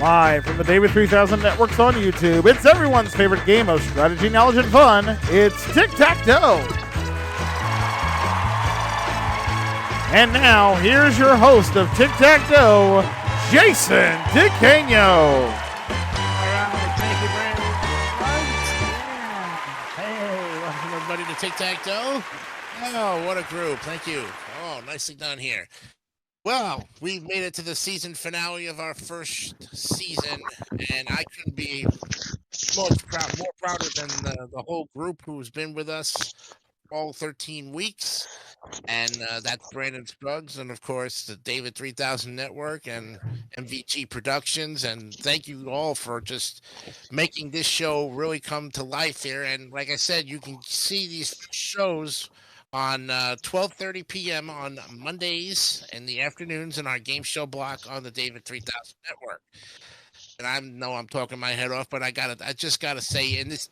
Live from the David 3000 Networks on YouTube, it's everyone's favorite game of strategy, knowledge, and fun. It's Tic-Tac-Toe. And now, here's your host of Tic-Tac-Toe, Jason DeCano. Thank you, Brandon. Hey, welcome everybody to Tic-Tac-Toe. Oh, what a group. Thank you. Oh, nicely done here. Well, we've made it to the season finale of our first season, and I couldn't be more prouder than the whole group who's been with us all 13 weeks. And that's Brandon Scruggs, and of course the David 3000 Network and MVG Productions. And thank you all for just making this show really come to life here. And like I said, you can see these shows on 12:30 p.m. on Mondays in the afternoons in our game show block on the David 3000 Network. And I know I'm talking my head off, but I just gotta say, in this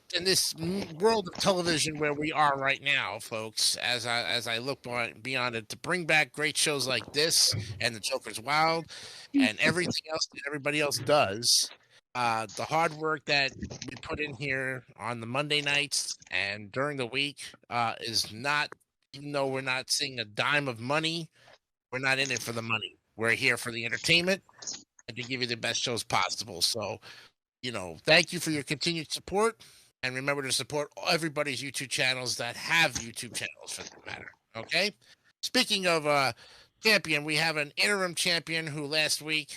world of television where we are right now, folks, as I look beyond it, to bring back great shows like this and The Joker's Wild and everything else that everybody else does, the hard work that we put in here on the Monday nights and during the week is not, even though we're not seeing a dime of money, we're not in it for the money. We're here for the entertainment and to give you the best shows possible. So, thank you for your continued support. And remember to support everybody's YouTube channels that have YouTube channels, for that matter. Okay? Speaking of champion, we have an interim champion who last week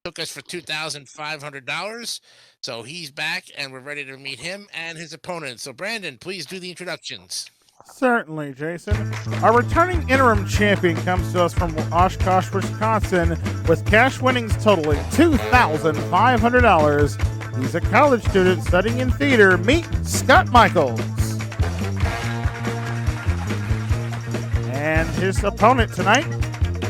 took us for $2,500. So he's back, and we're ready to meet him and his opponent. So, Brandon, please do the introductions. Certainly, Jason. Our returning interim champion comes to us from Oshkosh, Wisconsin, with cash winnings totaling $2,500. He's a college student studying in theater. Meet Scott Michaels. And his opponent tonight,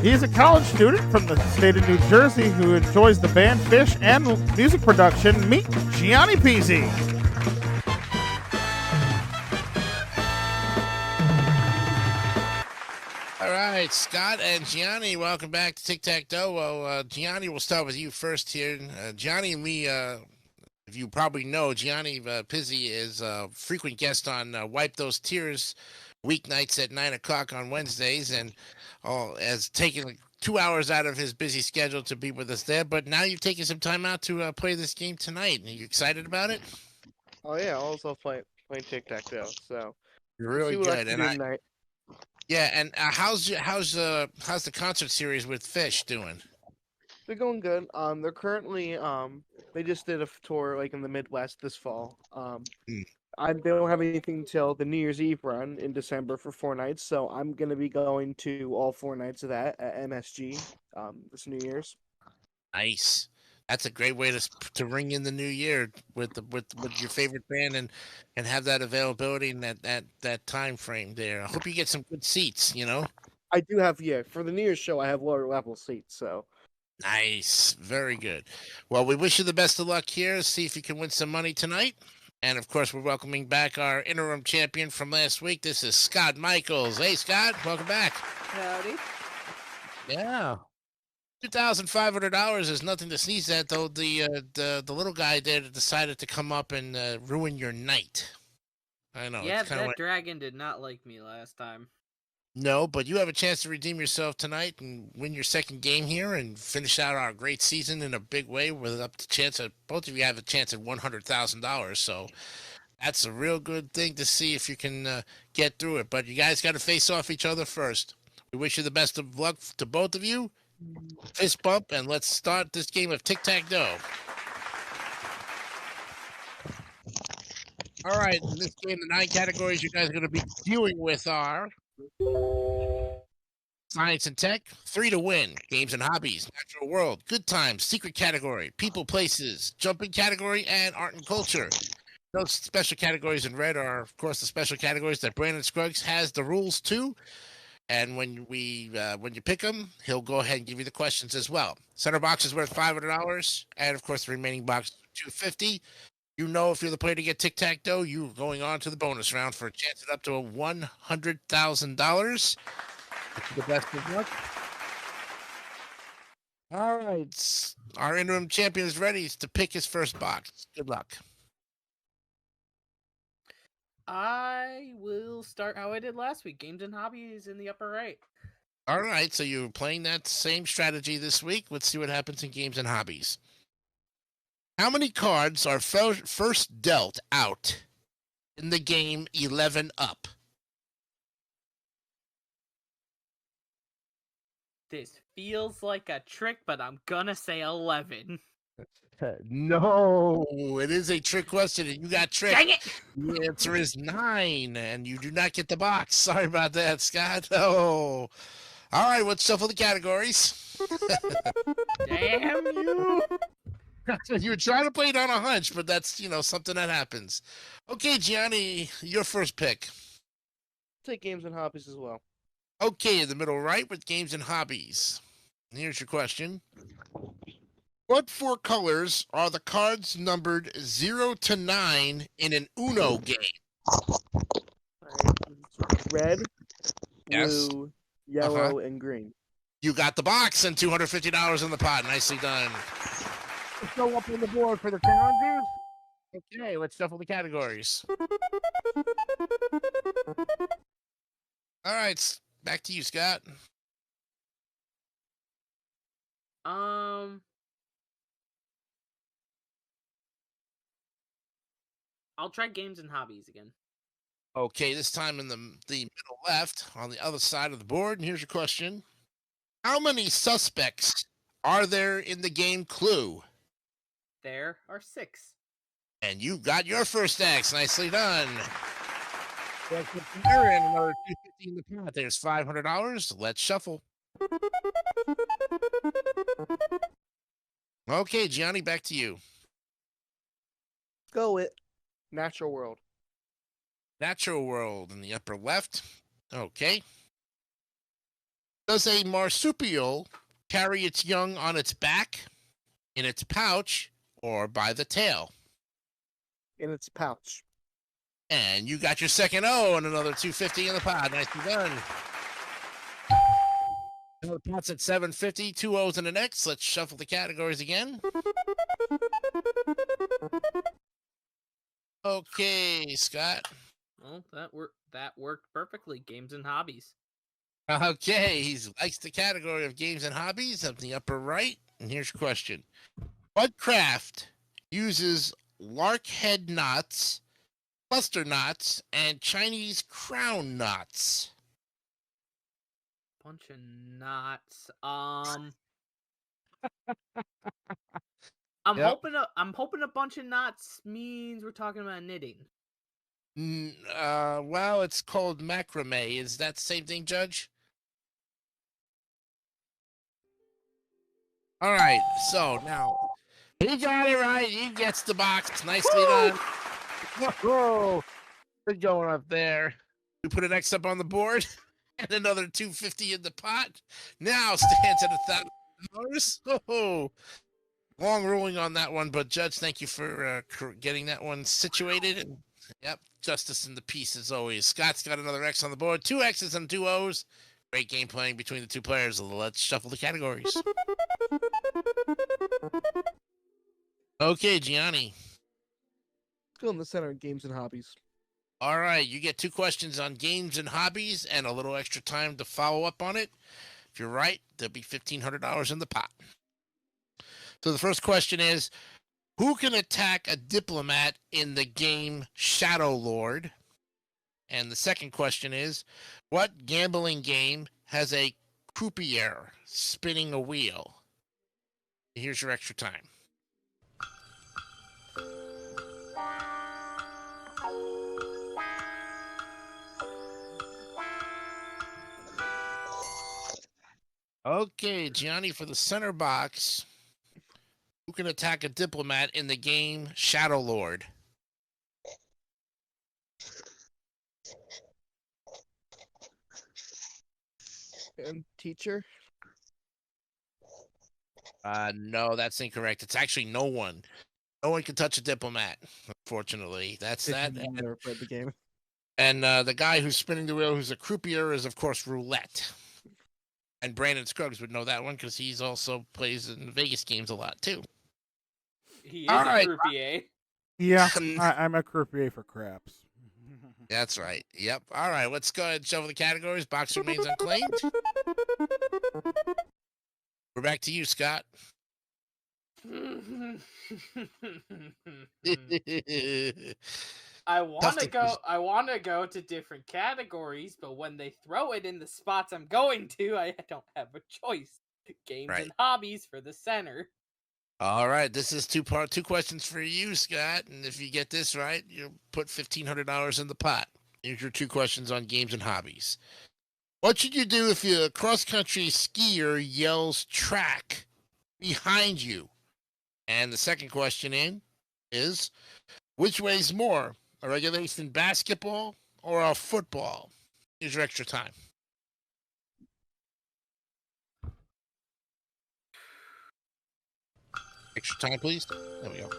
he's a college student from the state of New Jersey who enjoys the band Fish and music production. Meet Gianni Pizzi. All right, Scott and Gianni, welcome back to Tic-Tac-Toe. Well, Gianni, we'll start with you first here. Gianni and me, if you probably know, Gianni Pizzi is a frequent guest on Wipe Those Tears weeknights at 9 o'clock on Wednesdays, and has taken 2 hours out of his busy schedule to be with us there. But now you've taken some time out to play this game tonight. Are you excited about it? Oh yeah, also playing Tic-Tac-Toe. So You're really see what good. I can do tonight. Yeah, and how's the concert series with Fish doing? They're going good. They're currently they just did a tour like in the Midwest this fall. They don't have anything till the New Year's Eve run in December for 4 nights, so I'm gonna be going to all 4 nights of that at MSG this New Year's. Nice. That's a great way to ring in the new year with your favorite band and have that availability and that time frame there. I hope you get some good seats. I do have for the New Year's show I have lower level seats, so Nice, very good. Well, we wish you the best of luck here. See if you can win some money tonight. And of course, we're welcoming back our interim champion from last week. This is Scott Michaels. Hey, Scott, welcome back. Howdy. Yeah. $2,500 is nothing to sneeze at, though. The little guy there decided to come up and ruin your night. I know. Yeah, that dragon did not like me last time. No, but you have a chance to redeem yourself tonight and win your second game here and finish out our great season in a big way with up to chance of both of you have a chance at $100,000. So that's a real good thing to see if you can get through it. But you guys got to face off each other first. We wish you the best of luck to both of you. Fist bump, and let's start this game of Tic-Tac-Toe. All right, in this game, the 9 categories you guys are going to be dealing with are science and tech, 3 to win, games and hobbies, natural world, good times, secret category, people, places, jumping category, and art and culture. Those special categories in red are, of course, the special categories that Brandon Scruggs has the rules to. And when you pick them, he'll go ahead and give you the questions as well. Center box is worth $500, and of course the remaining box $250. If you're the player to get Tic-Tac-Toe, you're going on to the bonus round for a chance at up to $100,000. The best of luck. All right. Our interim champion is ready to pick his first box. Good luck. I will start how I did last week. Games and hobbies in the upper right. All right. So you're playing that same strategy this week. Let's see what happens in games and hobbies. How many cards are first dealt out in the game 11 up? This feels like a trick, but I'm gonna say 11. No, it is a trick question, and you got tricked. Dang it! The answer is 9, and you do not get the box. Sorry about that, Scott. Oh. All right, let's shuffle the categories. Damn you! You were trying to play it on a hunch, but that's, something that happens. Okay, Gianni, your first pick. Take games and hobbies as well. Okay, in the middle right with games and hobbies. Here's your question. What 4 colors are the cards numbered 0 to 9 in an Uno game? Alright, red, Yes. blue, yellow, and green. You got the box and $250 in the pot. Nicely done. Let's go up on the board for the challenges. Okay, let's shuffle the categories. All right, back to you, Scott. I'll try games and hobbies again. Okay, this time in the middle left on the other side of the board. And here's your question. How many suspects are there in the game Clue? There are 6. And you got your first X. Nicely done. You're in another $250 in the pot. There's $500. Let's shuffle. Okay, Gianni, back to you. Go with Natural World. Natural World in the upper left. Okay. Does a marsupial carry its young on its back, in its pouch, or by the tail? In its pouch. And you got your second O and another $250 in the pot. Nicely done. Now the pot's at $750, 2 O's and an X. Let's shuffle the categories again. Okay, Scott. Well, that worked perfectly. Games and hobbies. Okay, he likes the category of games and hobbies up in the upper right. And here's your question. What craft uses larkhead knots, cluster knots, and Chinese crown knots? Bunch of knots. I'm Yep. hoping a bunch of knots means we're talking about knitting. Well, it's called macrame. Is that the same thing, Judge? All right, so now he got it right. He gets the box. Nicely done. Whoa, good going up there. We put an X up on the board and another $250 in the pot. Now stands at $1,000. Oh, long ruling on that one, but Judge, thank you for getting that one situated. And yep, justice in the peace as always. Scott's got another X on the board. 2 X's and 2 O's. Great game playing between the two players. Let's shuffle the categories. Okay, Gianni. Let's go in the center of games and hobbies. All right, you get 2 questions on games and hobbies and a little extra time to follow up on it. If you're right, there'll be $1,500 in the pot. So the first question is, who can attack a diplomat in the game Shadow Lord? And the second question is, what gambling game has a croupier spinning a wheel? Here's your extra time. Okay, Gianni, for the center box, who can attack a diplomat in the game Shadow Lord? And teacher. No, that's incorrect. It's actually no one. No one can touch a diplomat, unfortunately. That's that. I've never played the game. And the guy who's spinning the wheel, who's a croupier, is, of course, roulette. And Brandon Scruggs would know that one because he's also plays in Vegas games a lot too. He is All a right. croupier. Yeah, I'm a croupier for craps. That's right. Yep. All right. Let's go ahead and shuffle the categories. Box remains unclaimed. We're back to you, Scott. I Tough want to to go. I want to go to different categories, but when they throw it in the spots I'm going to, I don't have a choice. Games Right. and hobbies for the center. All right. This is two questions for you, Scott. And if you get this right, you'll put $1,500 in the pot. Here's your 2 questions on games and hobbies. What should you do if a cross-country skier yells track behind you? And the second question is, which weighs more, a regulation basketball or a football? Here's your extra time. Extra time, please. There we go.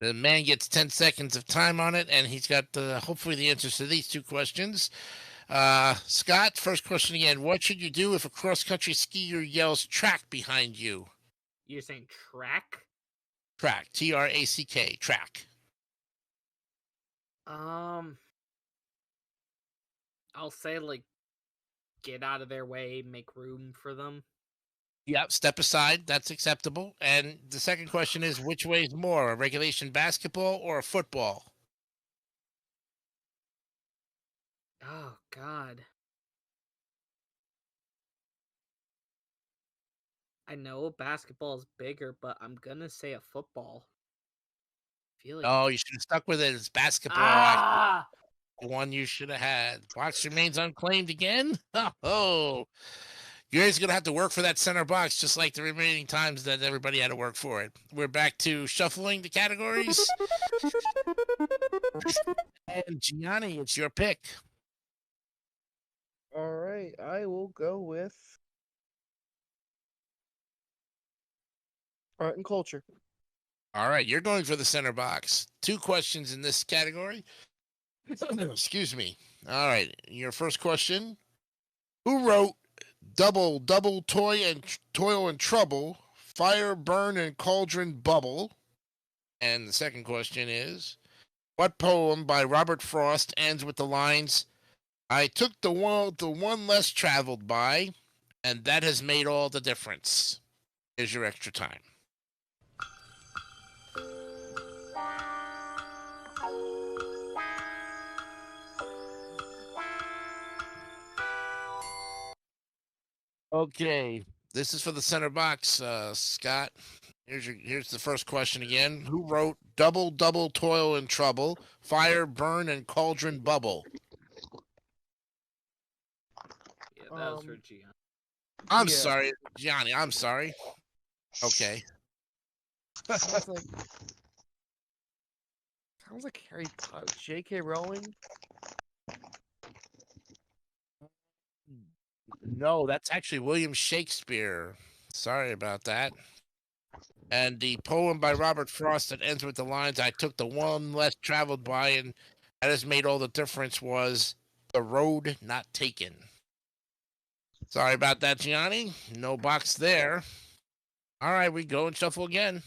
The man gets 10 seconds of time on it, and he's got hopefully the answers to these 2 questions. Scott, first question again. What should you do if a cross-country skier yells track behind you? You're saying track? Track. T-R-A-C-K. Track. I'll say like get out of their way, make room for them. Yep, step aside. That's acceptable. And the second question is, which weighs more, a regulation basketball or a football? Oh God. I know basketball is bigger, but I'm gonna say a football. I feel like Oh, you should have stuck with it. It's basketball. ah! The one you should have had. Box remains unclaimed again. Oh, you guys are going to have to work for that center box just like the remaining times that everybody had to work for it. We're back to shuffling the categories. And Gianni, it's your pick. All right, I will go with art and culture. All right, you're going for the center box. 2 questions in this category. Excuse me. All right, your first question. Who wrote Double, Double, Toil and Trouble, Fire, Burn, and Cauldron Bubble? And the second question is, what poem by Robert Frost ends with the lines, I took the one less traveled by, and that has made all the difference? Here's your extra time. Okay, this is for the center box, Scott. Here's the first question again. Who wrote Double, Double, Toil and Trouble, Fire, Burn, and Cauldron Bubble? Yeah, that was for Gian. I'm Yeah. sorry, Gianni. I'm sorry. Okay. Sounds like Harry Potter. J.K. Rowling. No, that's actually William Shakespeare. Sorry about that. And the poem by Robert Frost that ends with the lines, I took the one less traveled by, and that has made all the difference, was The Road Not Taken. Sorry about that, Gianni. No box there. All right, we go and shuffle again.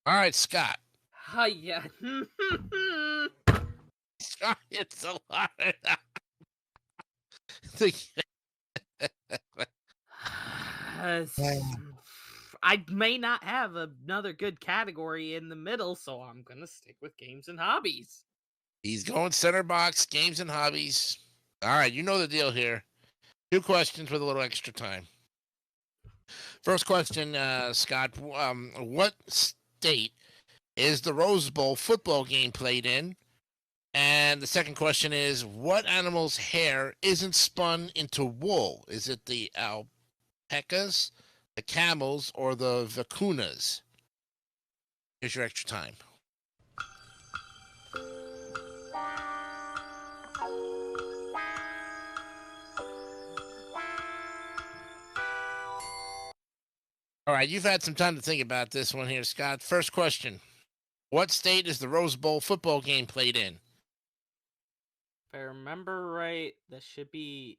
All right, Scott. Hiya. It's so hard. I may not have another good category in the middle, so I'm gonna stick with games and hobbies. He's going center box, games and hobbies. All right, you know the deal here. 2 questions with a little extra time. First question, Scott. What state is the Rose Bowl football game played in? And the second question is, what animal's hair isn't spun into wool? Is it the alpacas, the camels, or the vicunas? Here's your extra time. All right, you've had some time to think about this one here, Scott. First question. What state is the Rose Bowl football game played in? If I remember right, that should be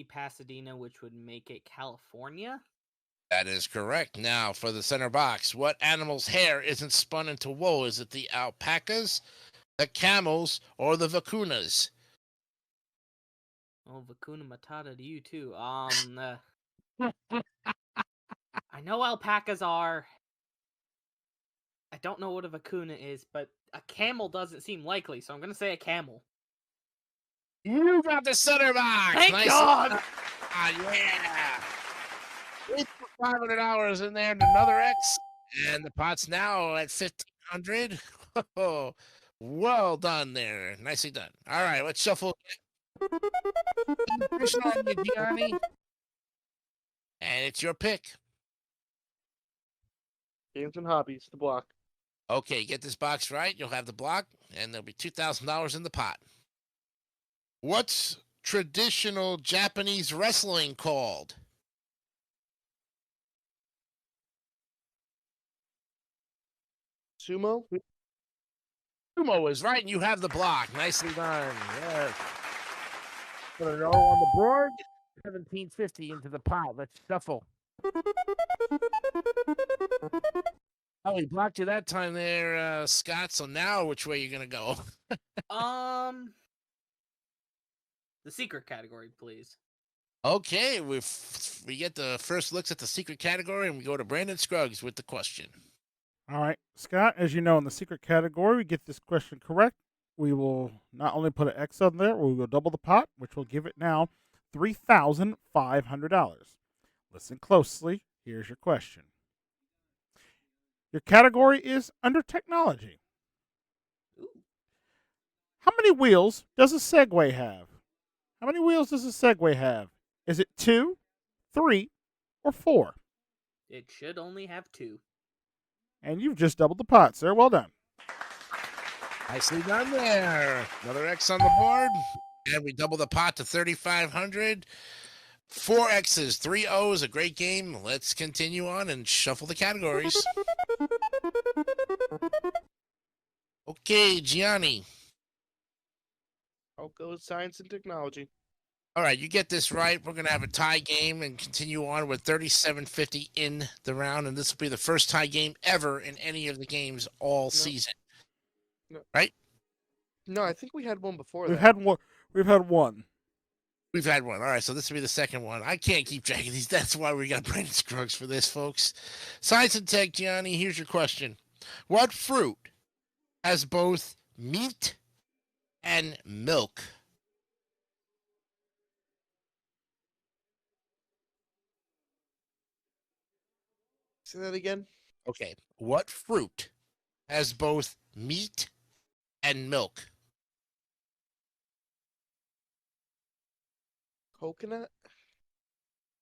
Pasadena, which would make it California. That is correct. Now, for the center box, what animal's hair isn't spun into wool? Is it the alpacas, the camels, or the vacunas? Oh, Vacuna Matata to you too. I know alpacas are. I don't know what a vacuna is, but a camel doesn't seem likely, so I'm gonna say a camel. You got the center box. Thank Nice. God! Yeah. We put $500 in there and another X, and the pot's now at $1,500. Oh, well done there. Nicely done. All right, let's shuffle. First on you, Gianni. And it's your pick. Games and hobbies, the block. Okay, get this box right. You'll have the block, and there'll be $2,000 in the pot. What's traditional Japanese wrestling called? Sumo. Sumo is right, and you have the block. Nicely done. Yes. Put it all on the board. 1750 into the pot. Let's shuffle. Oh, he blocked you that time there, Scott. So now which way you going to go? The secret category, please. Okay, we get the first looks at the secret category, and we go to Brandon Scruggs with the question. All right, Scott, as you know, in the secret category, we get this question correct. We will not only put an X on there, we will double the pot, which will give it now $3,500. Listen closely. Here's your question. Your category is under technology. Ooh. How many wheels does a Segway have? How many wheels does a Segway have? Is it 2, 3, or 4? It should only have 2. And you've just doubled the pot, sir. Well done. Nicely done there. Another X on the board. And we double the pot to 3,500. 4 X's, 3 O's, a great game. Let's continue on and shuffle the categories. Okay, Gianni. I'll go with science and technology. All right, you get this right. We're going to have a tie game and continue on with 37.50 in the round. And this will be the first tie game ever in any of the games all season. No. Right? No, I think we had one before We've that. had one. We've had one. We've had one. All right, so this will be the second one. I can't keep track of these. That's why we got Brandon Scruggs for this, folks. Science and Tech, Gianni, here's your question. What fruit has both meat and milk? Say that again. Okay. What fruit has both meat and milk? Coconut.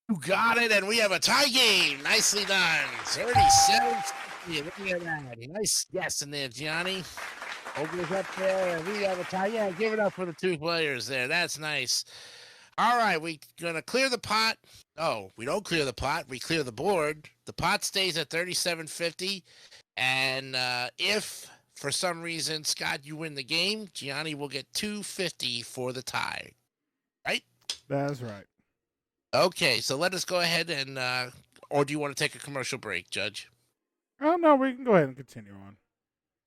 You got it, and we have a tie game. Nicely done. 37-50. Look at that. Nice guess in there, Gianni. Opens up there, and we have a tie. Yeah, give it up for the 2 players there. That's nice. All right, we're going to clear the pot. Oh, we don't clear the pot. We clear the board. The pot stays at 37.50. And if, for some reason, Scott, you win the game, Gianni will get $250 for the tie. Right? That's right. Okay, so let us go ahead and, or do you want to take a commercial break, Judge? Oh, no, we can go ahead and continue on.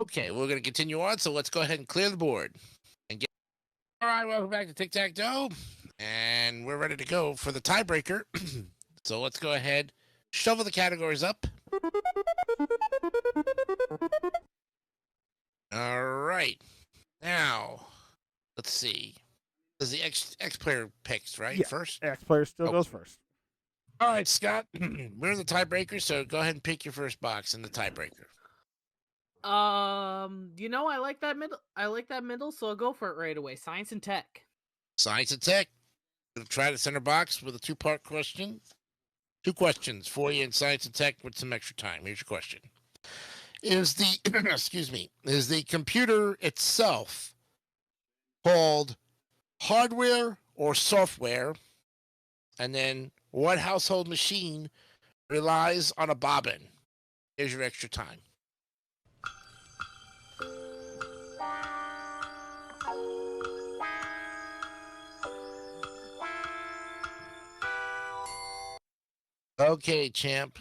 Okay, we're going to continue on, so let's go ahead and clear the board. All right, welcome back to Tic-Tac-Toe, and we're ready to go for the tiebreaker. So let's go ahead, shovel the categories up. All right, now, let's see. Does the X player picks, right, Yeah. first? X player still goes first. All right, Scott, we're the tiebreaker, so go ahead and pick your first box in the tiebreaker. You know, I like that middle, so I'll go for it right away. Science and Tech. Science and Tech. We'll try the center box with a 2-part question. 2 questions for you in Science and Tech with some extra time. Here's your question. Is the is the computer itself called hardware or software? And then what household machine relies on a bobbin. Here's your extra time. Okay, champ.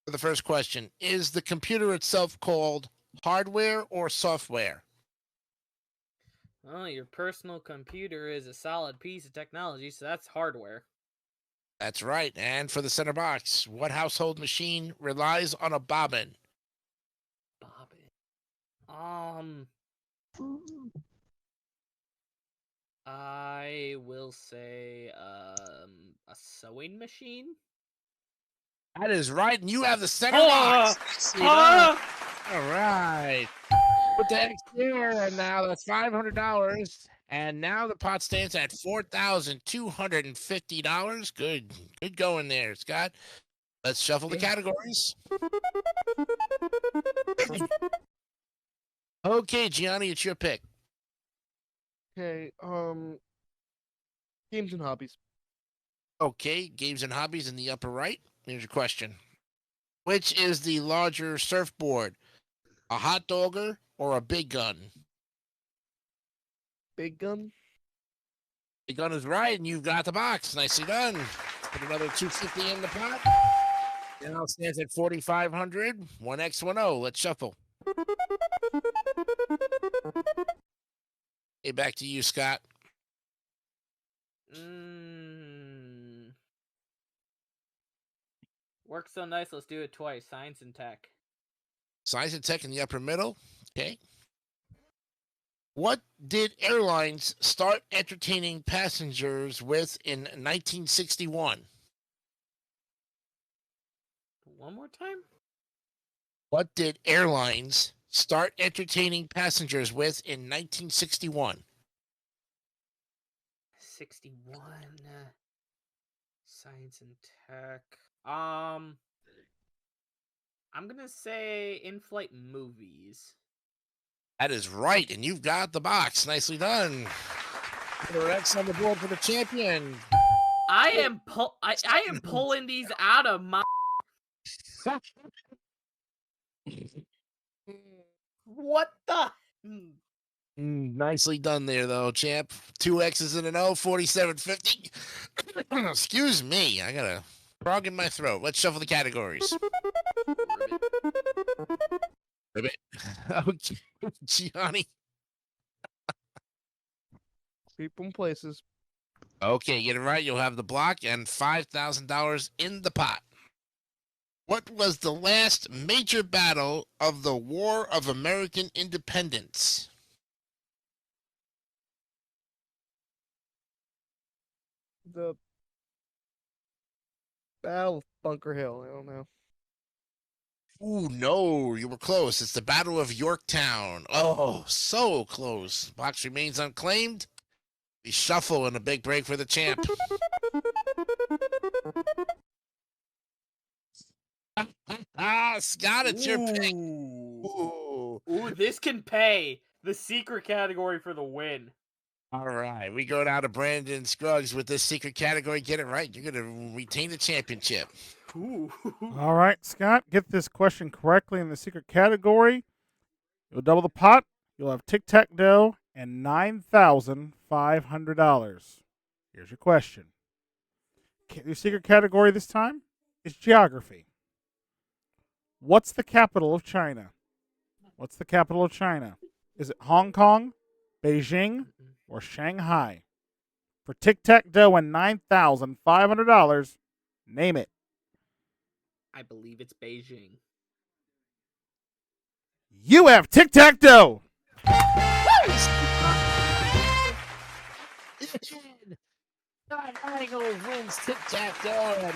For the first question, is the computer itself called hardware or software? Well, your personal computer is a solid piece of technology, so that's hardware. That's right. And for the center box, what household machine relies on a bobbin? Bobbin. I will say a sewing machine. That is right, and you have the center Ah! box. Ah! All right. Put the X there, and now that's $500. And now the pot stands at $4,250. Good going there, Scott. Let's shuffle the categories. Okay, Gianni, it's your pick. Okay. Games and hobbies. Okay, games and hobbies in the upper right. Here's your question. Which is the larger surfboard, a hot dogger or a big gun? Big gun. Big gun is right, and you've got the box. Nicely done. Put another $250 in the pot. Now it stands at $4,500. 1X10. Let's shuffle. Hey, back to you, Scott. Works so nice, let's do it twice. Science and tech. Science and tech in the upper middle. Okay. What did airlines start entertaining passengers with in 1961? One more time? What did airlines start entertaining passengers with in 1961? 61. Science and tech. I'm gonna say in-flight movies. That is right, and you've got the box. Nicely done. X on the board for the champion. I am pulling these out of my. What the? Nicely done there, though, champ. 2 X's and an O, 4750. Excuse me, I got a frog in my throat. Let's shuffle the categories. Ribbit. Okay, Gianni. People and places. Okay, get it right. You'll have the block and $5,000 in the pot. What was the last major battle of the War of American Independence? The Battle of Bunker Hill. I don't know. Ooh, no, you were close. It's the Battle of Yorktown. Oh, so close. Box remains unclaimed. We shuffle and a big break for the champ. Scott, it's your pick. Ooh, this can pay. The secret category for the win. All right, we go down to Brandon Scruggs with this secret category. Get it right. You're going to retain the championship. Ooh. All right, Scott, get this question correctly in the secret category. You'll double the pot. You'll have tic-tac-toe and $9,500. Here's your question. Your secret category this time is geography. What's the capital of China? What's the capital of China? Is it Hong Kong, Beijing, or Shanghai? For tic-tac-toe and $9,500, name it. I believe it's Beijing. You have tic-tac-toe. Eagles wins tic-tac-toe at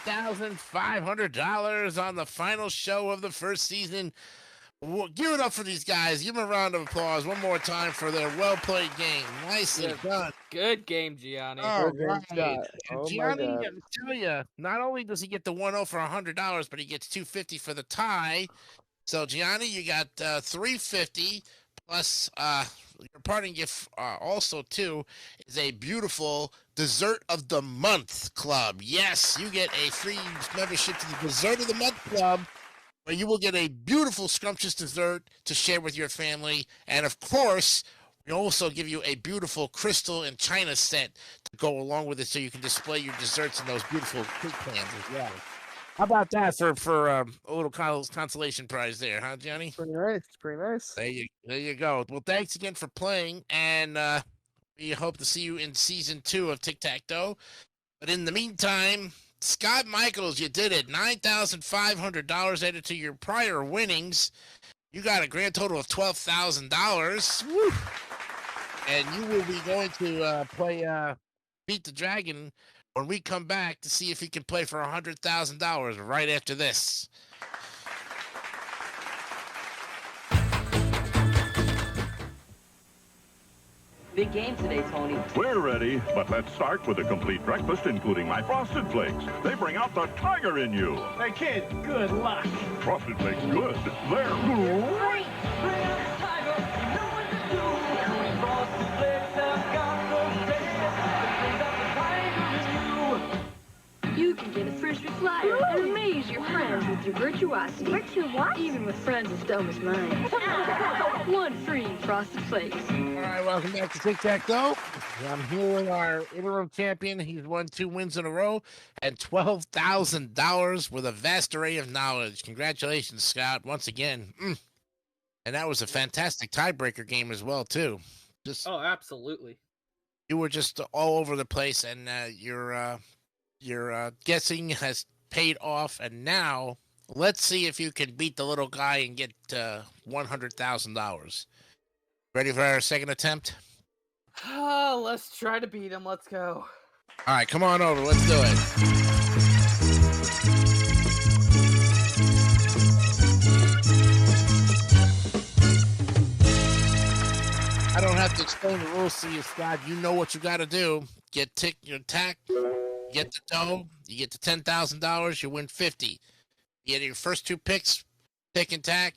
$9,500 on the final show of the first season. Give it up for these guys. Give them a round of applause one more time for their well-played game. Nicely done. Good game, Gianni. All Good game, right. Scott. And Oh my Gianni, God. I tell you, not only does he get the 1-0 for $100, but he gets $250 for the tie. So Gianni, you got $350 Plus, your parting gift also too is a beautiful Dessert of the Month Club. Yes, you get a free membership to the Dessert of the Month Club, where you will get a beautiful, scrumptious dessert to share with your family, and of course, we also give you a beautiful crystal and china set to go along with it, so you can display your desserts in those beautiful cake pans as well. How about that for a little consolation prize there, huh, Johnny? Pretty nice. Pretty nice. There you go. Well, thanks again for playing, and we hope to see you in season 2 of Tic Tac Toe. But in the meantime, Scott Michaels, you did it. $9,500 added to your prior winnings. You got a grand total of $12,000. And you will be going to play Beat the Dragon when we come back to see if you can play for $100,000 right after this. Big game today, Tony. We're ready, but let's start with a complete breakfast, including my Frosted Flakes. They bring out the tiger in you. Hey, kid, good luck. Frosted Flakes, good. They're great. Bring out the tiger, you know what to do. Frosted Flakes have got the best that brings out the tiger in you. You can get a frisbee flyer and amaze your friends with your virtuosity. Virtuosity? Even with friends as dumb as mine. One free Frosted Flakes. All right, welcome back to Tic Tac Toe. I'm here with our interim champion. He's won 2 wins in a row and $12,000 with a vast array of knowledge. Congratulations, Scott, once again. And that was a fantastic tiebreaker game as well, too. Just Oh, absolutely. you were just all over the place, and your guessing has paid off. And now let's see if you can beat the little guy and get $100,000. Ready for our second attempt? Let's try to beat him. Let's go. All right, come on over. Let's do it. I don't have to explain the rules to you, Scott. You know what you got to do. Get your tack, get the dough, you get the $10,000, you win 50. You get your first 2 picks, pick and tack,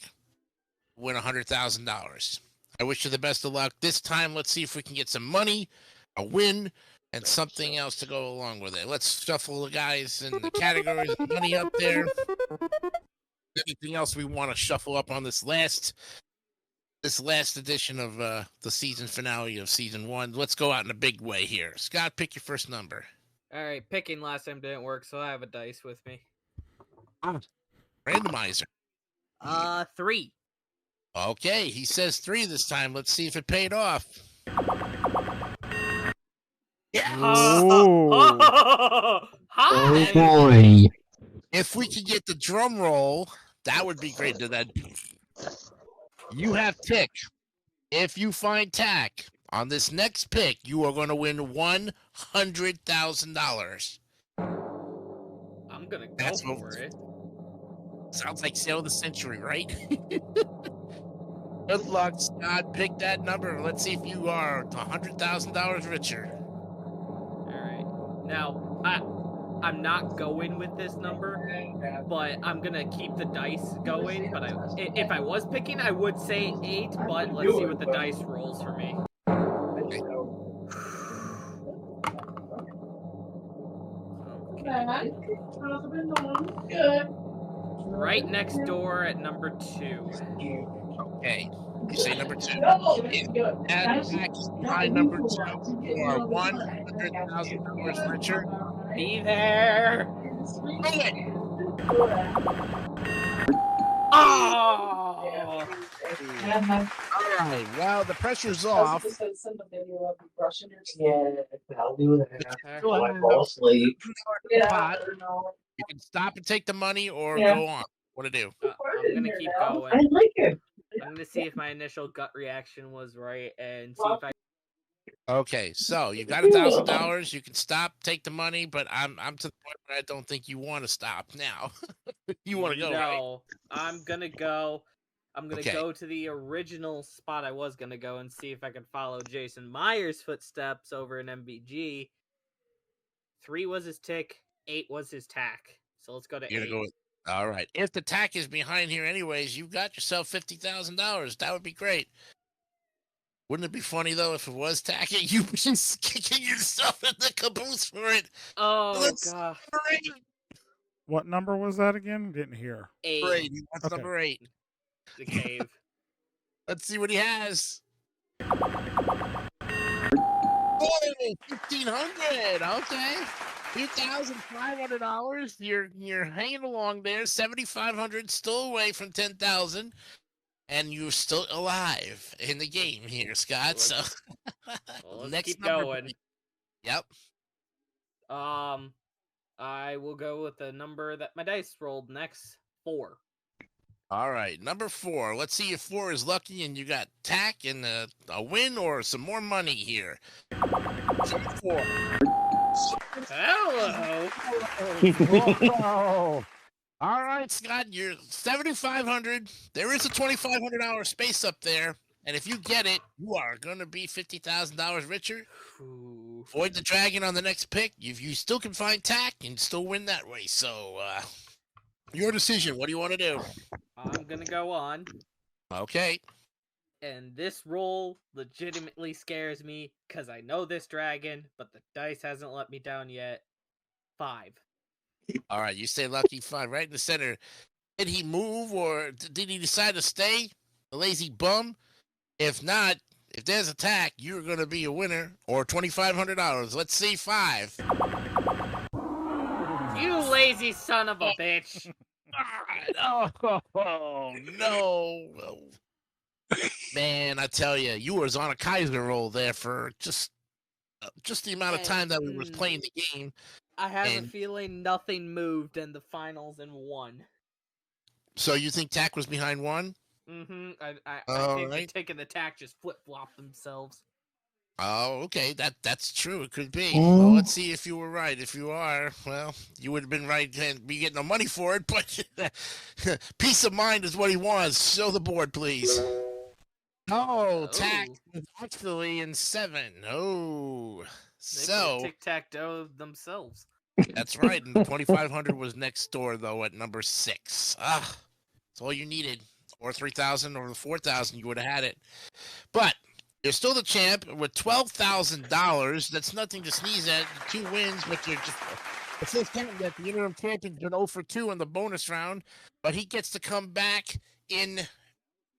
win $100,000. I wish you the best of luck. This time, let's see if we can get some money, a win, and something else to go along with it. Let's shuffle the guys in the categories of money up there. Anything else we want to shuffle up on this last edition of the season finale of season 1. Let's go out in a big way here. Scott, pick your first number. All right, picking last time didn't work, so I have a dice with me. Randomizer. 3. Okay, he says 3 this time. Let's see if it paid off. Yeah. Ooh. Hi. boy. If we could get the drum roll, that would be great. You have pick. If you find tack on this next pick, you are going to win $100,000. I'm gonna go That's for what- it. Sounds like sale of the century, right? Good luck, Scott. Pick that number. Let's see if you are $100,000 richer. All right. Now, I'm not going with this number, but I'm gonna keep the dice going. But if I was picking, I would say 8. But let's see what the dice rolls for me. Right next door at number 2. Okay. You say number 2. Add back my number 2. You are $100,000 richer. Be there. Bring it. Oh! All right. Well, the pressure's off. I'll do that. Fall asleep. Pot. You can stop and take the money or go on. What to do? I'm gonna keep going. I like it. I'm gonna see if my initial gut reaction was right and see if I. Okay, so you got $1,000. You can stop, take the money, but I'm to the point where I don't think you want to stop now. You want to go, right? No, I'm gonna go. I'm gonna Okay. go to the original spot I was gonna go and see if I can follow Jason Myers' footsteps over in MBG. 3 was his tick, 8 was his tack. So let's go to You're 8. gonna go. All right. If the tack is behind here, anyways, you got yourself $50,000. That would be great. Wouldn't it be funny though if it was tacky? You just kicking yourself in the caboose for it. Oh Let's- god. What number was that again? Didn't hear. 8. Great. That's Okay. number 8. The cave. Let's see what he has. Oh, 1,500. Okay. $2,500. You're hanging along there. 7,500, still away from 10,000, and you're still alive in the game here, Scott. So Well, let's next keep number, going. please. Yep. I will go with the number that my dice rolled next. 4. All right, number 4. Let's see if 4 is lucky and you got tack and a win or some more money here. 4. Hello. Whoa. All right, Scott, you're 7,500. There is a $2,500 space up there, and if you get it, you are going to be $50,000 richer. Ooh. Avoid the dragon on the next pick. You still can find tack and still win that way. So, your decision. What do you want to do? I'm gonna go on, Okay. and this roll legitimately scares me because I know this dragon, but the dice hasn't let me down yet. 5. All right, you say lucky 5 right in the center. Did he move or did he decide to stay? A lazy bum? If not, if there's a tack, you're going to be a winner or $2,500. Let's see 5. You lazy son of a bitch! Oh, no. Man, I tell you, you was on a Kaiser roll there for just the amount of time that we was playing the game. I have a And- feeling nothing moved in the finals and won. So you think tack was behind 1? Mm-hmm. I All think right. the tick and the tack just flip flop themselves. Oh, okay. That's true. It could be. Well, let's see if you were right. If you are, well, you would have been right and be getting no money for it, but peace of mind is what he wants. Show the board, please. Oh, tack Oh. is actually in 7. Oh. They So tic tac toe themselves. that's right. And 2,500 was next door though at number 6. Ah, that's all you needed. Or 3,000 or 4,000, you would have had it. But you're still the champ with $12,000. That's nothing to sneeze at. 2 wins, but you're just the first time that the interim champion's been 0 for 2 in the bonus round. But he gets to come back in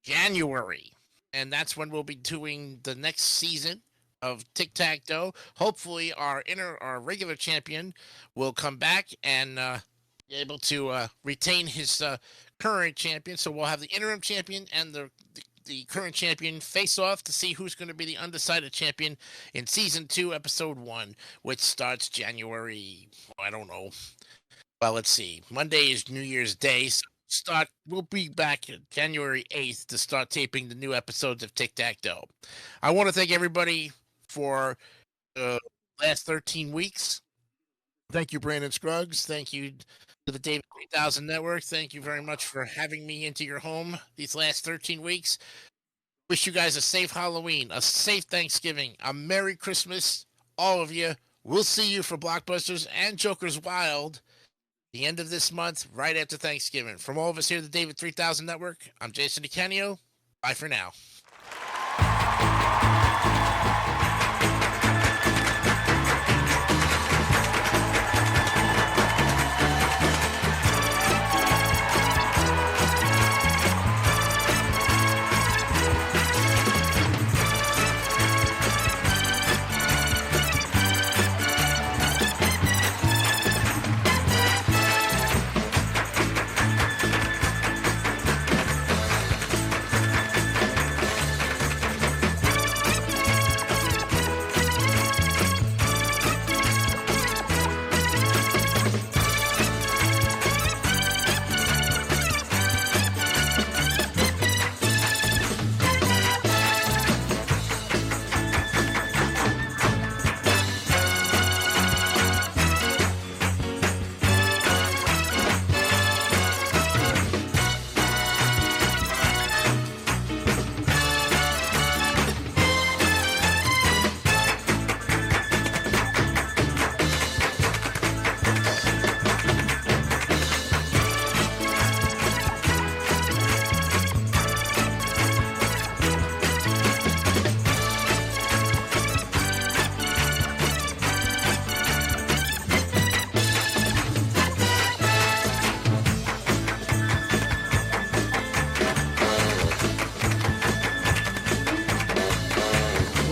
January, and that's when we'll be doing the next season of Tic Tac Toe. Hopefully, our regular champion will come back and be able to retain his current champion. So we'll have the interim champion and the current champion face off to see who's going to be the undecided champion in season 2, episode 1, which starts January. I don't know. Well, let's see. Monday is New Year's Day. So we'll be back January 8th to start taping the new episodes of Tic Tac Toe. I want to thank everybody for the last 13 weeks. Thank you, Brandon Scruggs. Thank you to the David 3000 Network. Thank you very much for having me into your home these last 13 weeks. Wish you guys a safe Halloween, a safe Thanksgiving, a Merry Christmas, all of you. We'll see you for Blockbusters and Joker's Wild the end of this month, right after Thanksgiving. From all of us here at the David 3000 Network, I'm Jason DeCanio. Bye for now.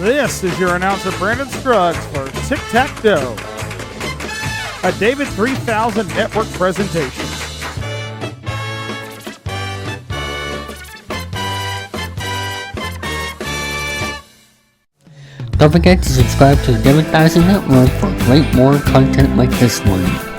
This is your announcer, Brandon Scruggs, for Tic Tac Dough, a David 3000 Network presentation. Don't forget to subscribe to the David 3000 Network for great more content like this one.